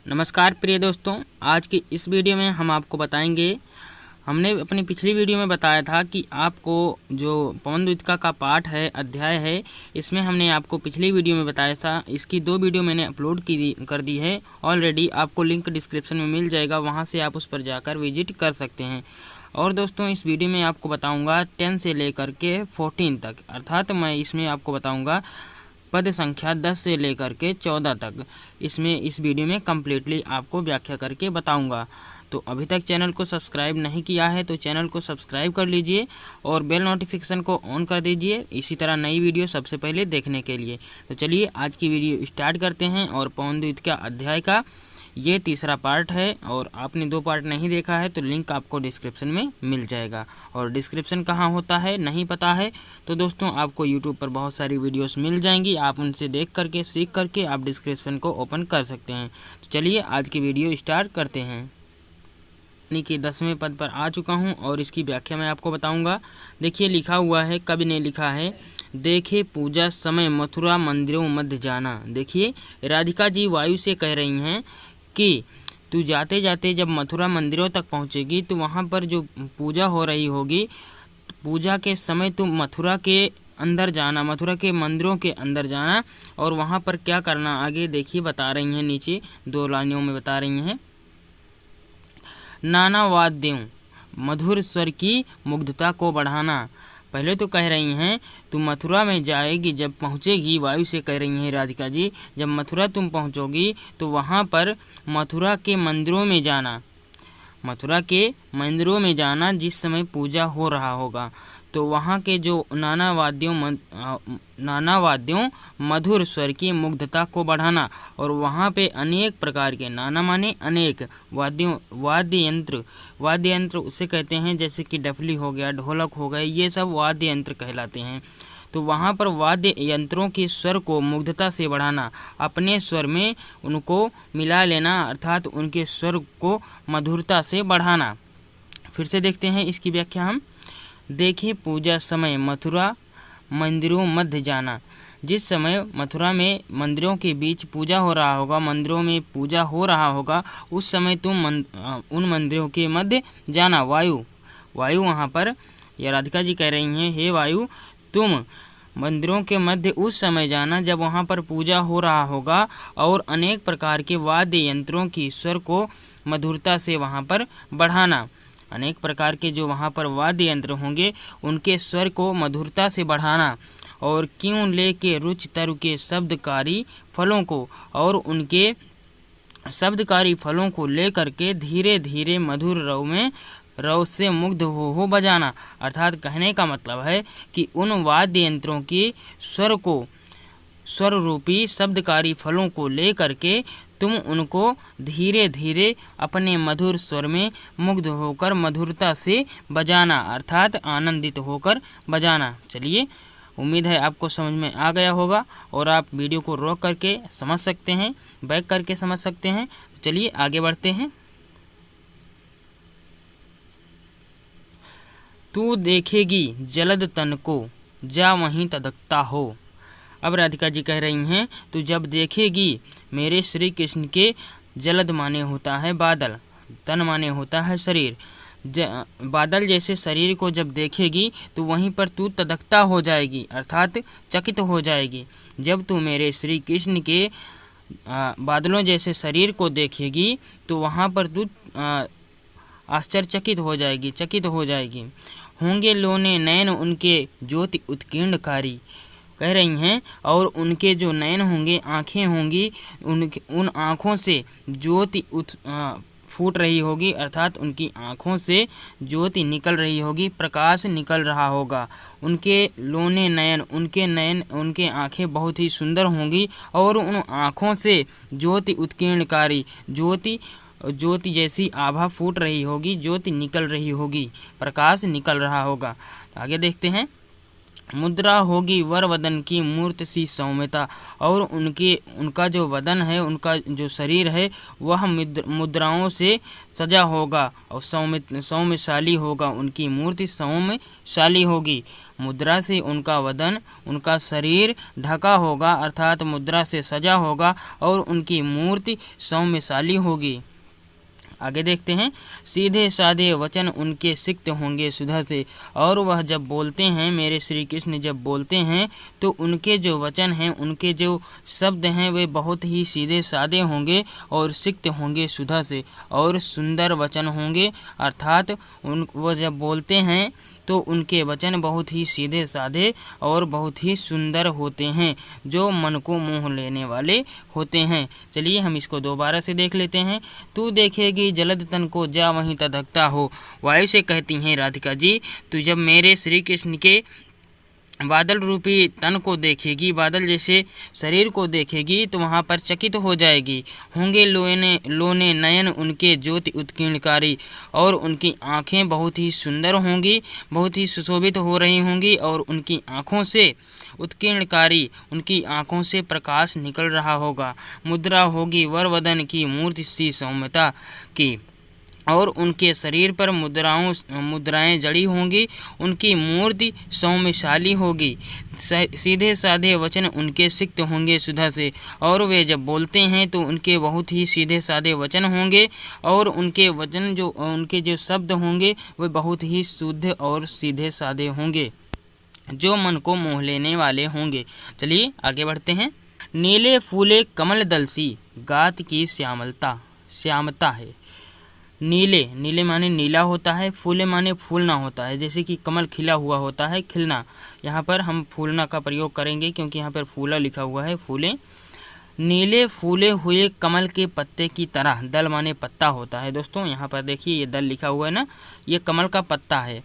नमस्कार प्रिय दोस्तों, आज की इस वीडियो में हम आपको बताएंगे। हमने अपनी पिछली वीडियो में बताया था कि आपको जो पवनद्वीतिका का पाठ है, अध्याय है, इसमें हमने आपको पिछली वीडियो में बताया था। इसकी 2 वीडियो मैंने अपलोड कर दी है ऑलरेडी। आपको लिंक डिस्क्रिप्शन में मिल जाएगा, वहां से आप उस पर जाकर विजिट कर सकते हैं। और दोस्तों, इस वीडियो में आपको बताऊँगा 10 से लेकर के 14 तक, अर्थात मैं इसमें आपको बताऊँगा पद संख्या 10 से लेकर के 14 तक। इसमें इस वीडियो में कम्प्लीटली आपको व्याख्या करके बताऊंगा। तो अभी तक चैनल को सब्सक्राइब नहीं किया है तो चैनल को सब्सक्राइब कर लीजिए और बेल नोटिफिकेशन को ऑन कर दीजिए, इसी तरह नई वीडियो सबसे पहले देखने के लिए। तो चलिए आज की वीडियो स्टार्ट करते हैं। और पवनद्वीतिका अध्याय का ये तीसरा पार्ट है, और आपने 2 पार्ट नहीं देखा है तो लिंक आपको डिस्क्रिप्शन में मिल जाएगा। और डिस्क्रिप्शन कहाँ होता है नहीं पता है तो दोस्तों, आपको यूट्यूब पर बहुत सारी वीडियोस मिल जाएंगी, आप उनसे देख करके सीख करके आप डिस्क्रिप्शन को ओपन कर सकते हैं। तो चलिए आज की वीडियो स्टार्ट करते हैं। यानी कि 10वें पद पर आ चुका हूँ और इसकी व्याख्या मैं आपको बताऊँगा। देखिए लिखा हुआ है, कवि ने लिखा है, देखे पूजा समय मथुरा मंदिरों मध्य जाना। देखिए राधिका जी वायु से कह रही हैं कि तू जाते जाते जब मथुरा मंदिरों तक पहुंचेगी तो वहां पर जो पूजा हो रही होगी, पूजा के समय तुम मथुरा के अंदर जाना, मथुरा के मंदिरों के अंदर जाना। और वहां पर क्या करना आगे देखिए बता रही हैं, नीचे 2 लाइनों में बता रही हैं। नाना वाद्यों मधुर स्वर की मुग्धता को बढ़ाना। पहले तो कह रही हैं तुम मथुरा में जाएगी, जब पहुँचेगी, वायु से कह रही हैं राधिका जी, जब मथुरा तुम पहुँचोगी तो वहाँ पर मथुरा के मंदिरों में जाना, मथुरा के मंदिरों में जाना जिस समय पूजा हो रहा होगा। तो वहाँ के जो नाना वाद्यों मधुर स्वर की मुग्धता को बढ़ाना। और वहाँ पे अनेक प्रकार के, नाना माने अनेक, वाद्य यंत्र उसे कहते हैं, जैसे कि डफली हो गया, ढोलक हो गए, ये सब वाद्य यंत्र कहलाते हैं। तो वहाँ पर वाद्य यंत्रों के स्वर को मुग्धता से बढ़ाना, अपने स्वर में उनको मिला लेना, अर्थात उनके स्वर को मधुरता से बढ़ाना। फिर से देखते हैं इसकी व्याख्या हम। देखें पूजा समय मथुरा मंदिरों मध्य जाना। जिस समय मथुरा में मंदिरों के बीच पूजा हो रहा होगा, मंदिरों में पूजा हो रहा होगा, उस समय तुम उन मंदिरों के मध्य जाना। वायु वहाँ पर या राधिका जी कह रही हैं, हे वायु तुम मंदिरों के मध्य उस समय जाना जब वहाँ पर पूजा हो रहा होगा, और अनेक प्रकार के वाद्य यंत्रों की स्वर को मधुरता से वहाँ पर बढ़ाना। अनेक प्रकार के जो वहाँ पर वाद्य यंत्र होंगे उनके स्वर को मधुरता से बढ़ाना। और क्यों लेके रुचि तरु के शब्दकारी फलों को, और उनके शब्दकारी फलों को लेकर के धीरे धीरे मधुर रव से मुग्ध हो बजाना। अर्थात कहने का मतलब है कि उन वाद्य यंत्रों की स्वर रूपी शब्दकारी फलों को लेकर के तुम उनको धीरे धीरे अपने मधुर स्वर में मुग्ध होकर मधुरता से बजाना, अर्थात आनंदित होकर बजाना। चलिए, उम्मीद है आपको समझ में आ गया होगा और आप वीडियो को रोक करके समझ सकते हैं, बैक करके समझ सकते हैं। चलिए आगे बढ़ते हैं। तू देखेगी जलद तन को, जा वहीं तदकता हो। अब राधिका जी कह रही हैं, तू जब देखेगी मेरे श्री कृष्ण के, जलद माने होता है बादल, तन माने होता है शरीर, बादल जैसे शरीर को जब देखेगी तो वहीं पर तू तदकता हो जाएगी, अर्थात चकित हो जाएगी। जब तू मेरे श्री कृष्ण के बादलों जैसे शरीर को देखेगी तो वहाँ पर तू आश्चर्यचकित हो जाएगी, चकित हो जाएगी। होंगे लोने नयन उनके ज्योति उत्कीर्णकारी, कह रही हैं, और उनके जो नयन होंगे, आँखें होंगी, उन आँखों से ज्योति फूट रही होगी, अर्थात उनकी आँखों से ज्योति निकल रही होगी, प्रकाश निकल रहा होगा। उनके लोने नयन, उनके आँखें बहुत ही सुंदर होंगी, और उन आँखों से ज्योति उत्कीर्णकारी, ज्योति जैसी आभा फूट रही होगी, ज्योति निकल रही होगी, प्रकाश निकल रहा होगा। आगे देखते हैं। मुद्रा होगी वर वदन की मूर्त सी सौम्यता, और उनका जो वदन है, उनका जो शरीर है वह मुद्राओं से सजा होगा और सौम्यशाली होगा। उनकी मूर्ति सौम्यशाली होगी। मुद्रा से उनका वदन, उनका शरीर ढका होगा, अर्थात मुद्रा से सजा होगा और उनकी मूर्ति सौम्यशाली होगी। आगे देखते हैं। सीधे साधे वचन उनके सिक्त होंगे सुधा से, और वह जब बोलते हैं, मेरे श्री कृष्ण जब बोलते हैं तो उनके जो वचन हैं, उनके जो शब्द हैं वे बहुत ही सीधे साधे होंगे और सिक्त होंगे सुधा से, और सुंदर वचन होंगे। अर्थात वह जब बोलते हैं तो उनके वचन बहुत ही सीधे साधे और बहुत ही सुंदर होते हैं, जो मन को मोह लेने वाले होते हैं। चलिए हम इसको दोबारा से देख लेते हैं। तू देखेगी जलद तन को जा वहीं तधकता हो। वायु से कहती हैं राधिका जी, तू जब मेरे श्री कृष्ण के बादल रूपी तन को देखेगी, बादल जैसे शरीर को देखेगी, तो वहाँ पर चकित हो जाएगी। होंगे लोने नयन उनके ज्योति उत्कीर्णकारी, और उनकी आँखें बहुत ही सुंदर होंगी, बहुत ही सुशोभित हो रही होंगी, और उनकी आँखों से उत्कीर्णकारी, उनकी आँखों से प्रकाश निकल रहा होगा। मुद्रा होगी वर वदन की मूर्ति सी सौम्यता की, और उनके शरीर पर मुद्राएं जड़ी होंगी। उनकी मूर्ति सौम्यशाली होगी। सीधे साधे वचन उनके सिक्त होंगे सुधा से, और वे जब बोलते हैं तो उनके बहुत ही सीधे साधे वचन होंगे, और उनके जो शब्द होंगे वे बहुत ही शुद्ध और सीधे साधे होंगे, जो मन को मोह लेने वाले होंगे। चलिए आगे बढ़ते हैं। नीले फूले कमल दलसी गात की श्यामता है। नीले माने नीला होता है, फूले माने फूलना होता है, जैसे कि कमल खिला हुआ होता है, खिलना। यहाँ पर हम फूलना का प्रयोग करेंगे क्योंकि यहाँ पर फूला लिखा हुआ है, फूले। नीले फूले हुए कमल के पत्ते की तरह, दल माने पत्ता होता है दोस्तों। यहाँ पर देखिए ये दल लिखा हुआ है ना, ये कमल का पत्ता है।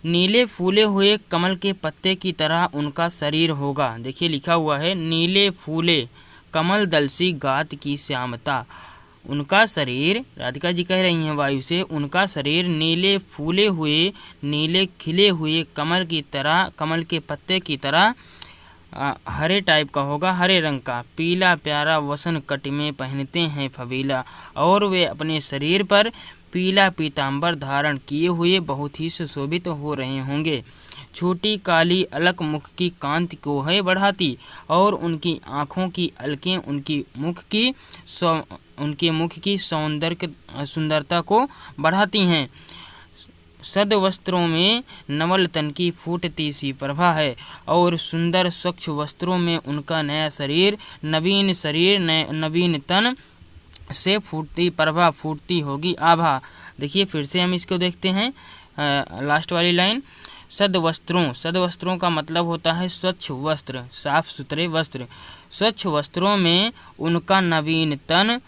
नीले फूले हुए कमल के पत्ते की तरह उनका शरीर होगा। देखिए लिखा हुआ है, नीले फूले कमल दलसी गात की श्यामता। उनका शरीर, राधिका जी कह रही हैं वायु से, उनका शरीर नीले फूले हुए, नीले खिले हुए कमल की तरह, कमल के पत्ते की तरह हरे टाइप का होगा, हरे रंग का। पीला प्यारा वसन कट में पहनते हैं फबीला, और वे अपने शरीर पर पीला पीताम्बर धारण किए हुए बहुत ही सुशोभित हो रहे होंगे। छोटी काली अलक मुख की कांति को है बढ़ाती, और उनकी आँखों की अलकें उनके मुख की सुंदरता को बढ़ाती हैं। सद वस्त्रों में नवल तन की फूटती सी प्रभा है, और सुंदर स्वच्छ वस्त्रों में उनका नया शरीर, नवीन तन से फूटती प्रभा, फूटती होगी आभा। देखिए फिर से हम इसको देखते हैं, लास्ट वाली लाइन। सद वस्त्रों का मतलब होता है स्वच्छ वस्त्र, साफ सुथरे वस्त्र। स्वच्छ वस्त्रों में उनका नवीन तन,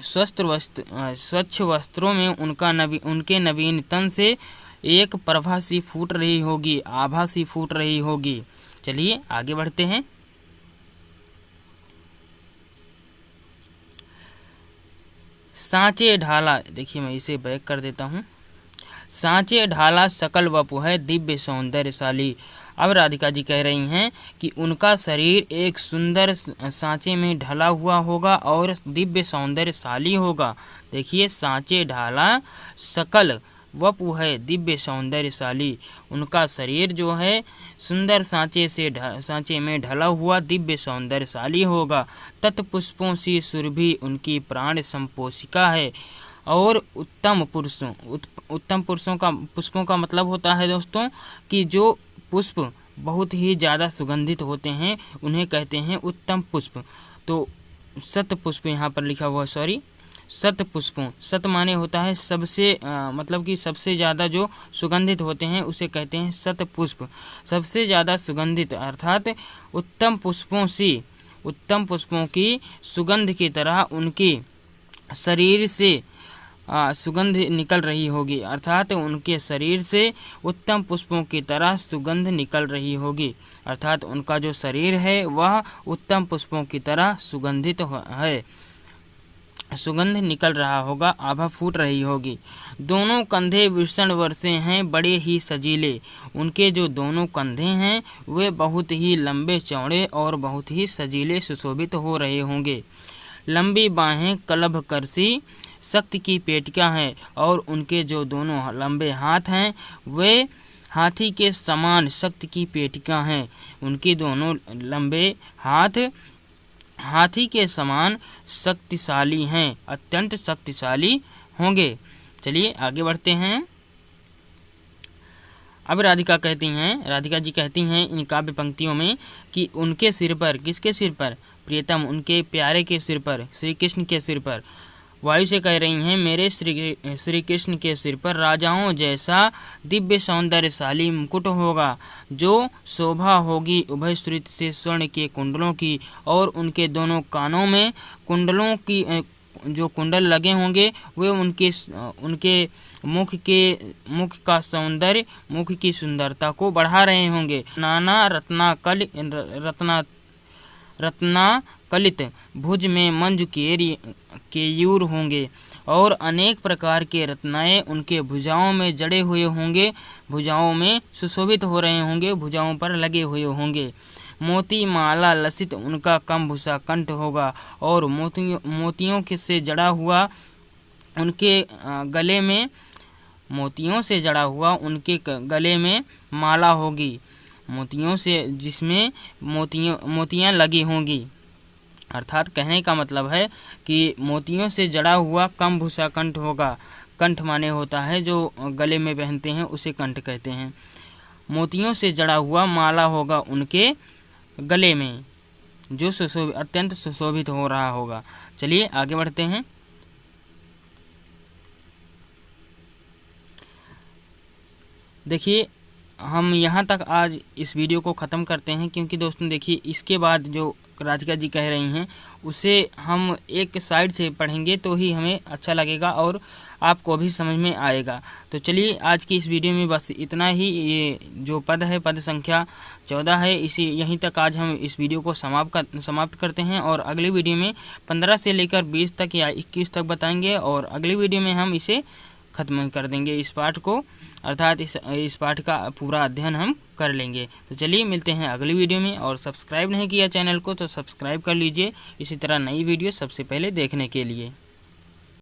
स्वच्छ वस्त्रों में उनके नवीन तन से एक प्रभा सी फूट रही होगी, आभा सी फूट रही होगी। चलिए आगे बढ़ते हैं। सांचे ढाला, देखिए मैं इसे बैक कर देता हूँ। सांचे ढाला सकल वपु है दिव्य सौंदर्यशाली। अब राधिका जी कह रही हैं कि उनका शरीर एक सुंदर सांचे में ढला हुआ होगा और दिव्य सौंदर्यशाली होगा। देखिए सांचे ढाला सकल वपु है दिव्य सौंदर्यशाली। उनका शरीर जो है सुंदर सांचे में ढला हुआ दिव्य सौंदर्यशाली होगा। तत्पुष्पों सी सुरभि उनकी प्राण संपोषिका है, और उत्तम पुष्पों का मतलब होता है दोस्तों कि जो पुष्प बहुत ही ज़्यादा सुगंधित होते हैं उन्हें कहते हैं उत्तम पुष्प। तो सत पुष्प यहाँ पर लिखा हुआ, सॉरी, सत पुष्पों, सत माने होता है सबसे, मतलब कि सबसे ज़्यादा जो सुगंधित होते हैं उसे कहते हैं सत पुष्प। सबसे ज़्यादा सुगंधित अर्थात उत्तम पुष्पों की सुगंध की तरह उनके शरीर से सुगंध निकल रही होगी, अर्थात उनके शरीर से उत्तम पुष्पों की तरह सुगंध निकल रही होगी। अर्थात उनका जो शरीर है वह उत्तम पुष्पों की तरह सुगंधित है। सुगंध निकल रहा होगा, आभा फूट रही होगी। दोनों कंधे विषण वर्षे हैं, बड़े ही सजीले। उनके जो दोनों कंधे हैं वे बहुत ही लंबे चौड़े और बहुत ही सजीले सुशोभित हो रहे होंगे। लंबी बाहें कलभ करसी शक्ति की पेटिका हैं और उनके जो दोनों लंबे हाथ हैं वे हाथी के समान शक्ति की पेटिका हैं। उनके दोनों लंबे हाथ हाथी के समान शक्तिशाली हैं, अत्यंत शक्तिशाली होंगे। चलिए आगे बढ़ते हैं। अब राधिका जी कहती हैं इन काव्य पंक्तियों में कि उनके सिर पर, किसके सिर पर? प्रियतम, उनके प्यारे के सिर पर, श्री कृष्ण के सिर पर। वायु से कह रही हैं मेरे श्री कृष्ण के सिर पर राजाओं जैसा दिव्य सौंदर्यशाली मुकुट होगा, जो शोभा होगी उभय श्रुत से स्वर्ण के कुंडलों की, और उनके दोनों कानों में कुंडलों की जो कुंडल लगे होंगे वे उनके मुख का सौंदर्य, मुख की सुंदरता को बढ़ा रहे होंगे। नाना रत्नाकलित भुज में मंजू केयूर होंगे और अनेक प्रकार के रत्नाएं उनके भुजाओं में जड़े हुए होंगे, भुजाओं में सुशोभित हो रहे होंगे, भुजाओं पर लगे हुए होंगे। मोती माला लसित उनका कमभूषा कंठ होगा और मोतियों से जड़ा हुआ उनके गले में, मोतियों से जड़ा हुआ उनके गले में माला होगी, मोतियों से, जिसमें मोतियां लगी होंगी। अर्थात कहने का मतलब है कि मोतियों से जड़ा हुआ कमभूषा कंठ होगा। कंठ माने होता है जो गले में पहनते हैं, उसे कंठ कहते हैं। मोतियों से जड़ा हुआ माला होगा उनके गले में, जो अत्यंत सुशोभित हो रहा होगा। चलिए आगे बढ़ते हैं। देखिए हम यहाँ तक आज इस वीडियो को ख़त्म करते हैं, क्योंकि दोस्तों देखिए इसके बाद जो राधिका जी कह रही हैं उसे हम एक साइड से पढ़ेंगे तो ही हमें अच्छा लगेगा और आपको भी समझ में आएगा। तो चलिए आज की इस वीडियो में बस इतना ही। ये जो पद है, पद संख्या 14 है, इसी यहीं तक आज हम इस वीडियो को समाप्त करते हैं और अगली वीडियो में 15 से लेकर 20 तक या 21 तक बताएंगे और अगली वीडियो में हम इसे ख़त्म कर देंगे, इस पाठ को, अर्थात इस पाठ का पूरा अध्ययन हम कर लेंगे। तो चलिए मिलते हैं अगली वीडियो में, और सब्सक्राइब नहीं किया चैनल को तो सब्सक्राइब कर लीजिए इसी तरह नई वीडियो सबसे पहले देखने के लिए।